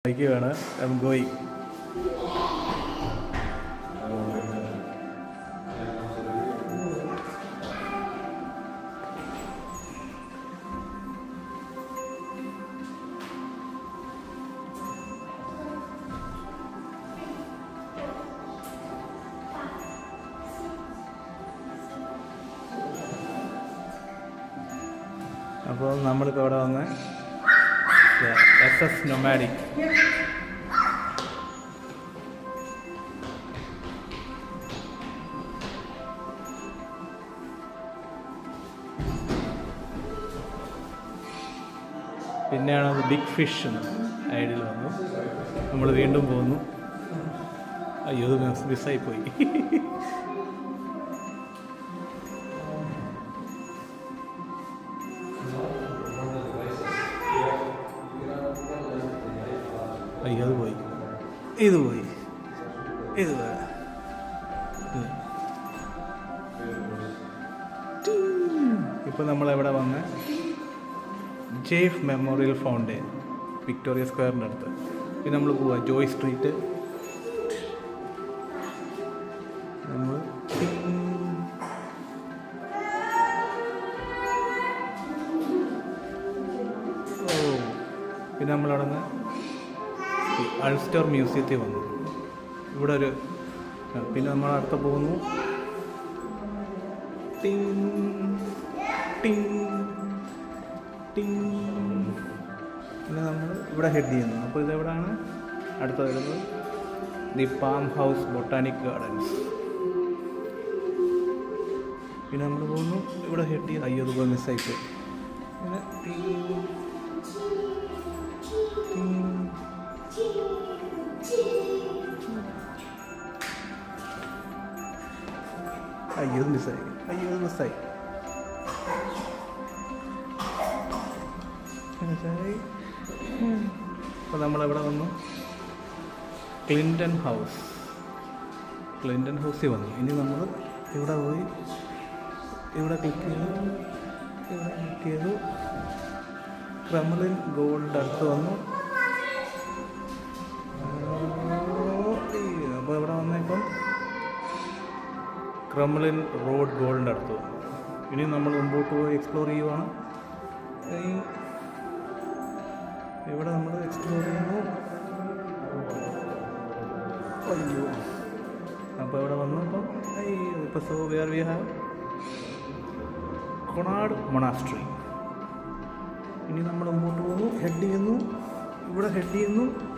ബൈക്കാണ് ഗോയിങ്. അപ്പോൾ നമ്മളിപ്പോൾ ഇവിടെ വന്ന് SS നൊമാഡിക്. പിന്നെയാണ് അത് ബിഗ് ഫിഷ് എന്ന് ഐഡിയയിൽ വന്നു. നമ്മൾ വീണ്ടും പോകുന്നു. അയ്യോ മിസ്സായിപ്പോയി. അയ്യോ അത് പോയി, ഇത് പോയി, ഇത് ഇപ്പോൾ നമ്മളെവിടെ വന്ന് ജെയ്ഫ് മെമ്മോറിയൽ ഫൗണ്ടൈൻ, വിക്ടോറിയ സ്ക്വയറിൻ്റെ അടുത്ത്. പിന്നെ നമ്മൾ പോവാം ജോയ് സ്ട്രീറ്റ്. നമ്മൾ പിന്നെ നമ്മളവിടെ നിന്ന് അൾസ്റ്റർ മ്യൂസിയത്തിൽ വന്നു. ഇവിടെ ഒരു പിന്നെ നമ്മൾ അടുത്ത പോകുന്നു. പിന്നെ നമ്മൾ ഇവിടെ ഹെഡ് ചെയ്യുന്നു. അപ്പോൾ ഇതെവിടെയാണ് അടുത്ത വരുന്നത്? The palm house botanic gardens. പിന്നെ നമ്മൾ പോകുന്നു ഇവിടെ ഹെഡ് ചെയ്യുന്നു. അയ്യോ അതുപോലെ മിസ്സായിപ്പോയി. പിന്നെ അയ്യോ മിസ്സായി, അപ്പോൾ നമ്മളെവിടെ വന്നു? ക്ലിൻറ്റൺ ഹൗസിൽ വന്നു. ഇനി നമ്മൾ ഇവിടെ പോയി ഇവിടെ ക്ലിക്ക് ചെയ്തു ക്രെംലിൻ ഗോൾഡ് അടുത്ത് വന്നു. അപ്പോൾ ഇവിടെ വന്നേപ്പം ക്രെംലിൻ റോഡ് ഗോൾഡിൻ്റെ അടുത്ത്. ഇനി നമ്മൾ മുമ്പോട്ട് പോയി എക്സ്പ്ലോർ ചെയ്യുവാണ്. ഇവിടെ നമ്മൾ എക്സ്പ്ലോർ ചെയ്യുന്നു. അയ്യോ അപ്പോൾ ഇവിടെ വന്നപ്പം ഇപ്പോൾ സോ വേർ വി ഹാവ് കൊണാർഡ് മൊണാസ്ട്രി. ഇനി നമ്മൾ മുമ്പോട്ട് പോകുന്നു, ഹെഡ് ചെയ്യുന്നു. ഇവിടെ ഹെഡ് ചെയ്യുന്നു.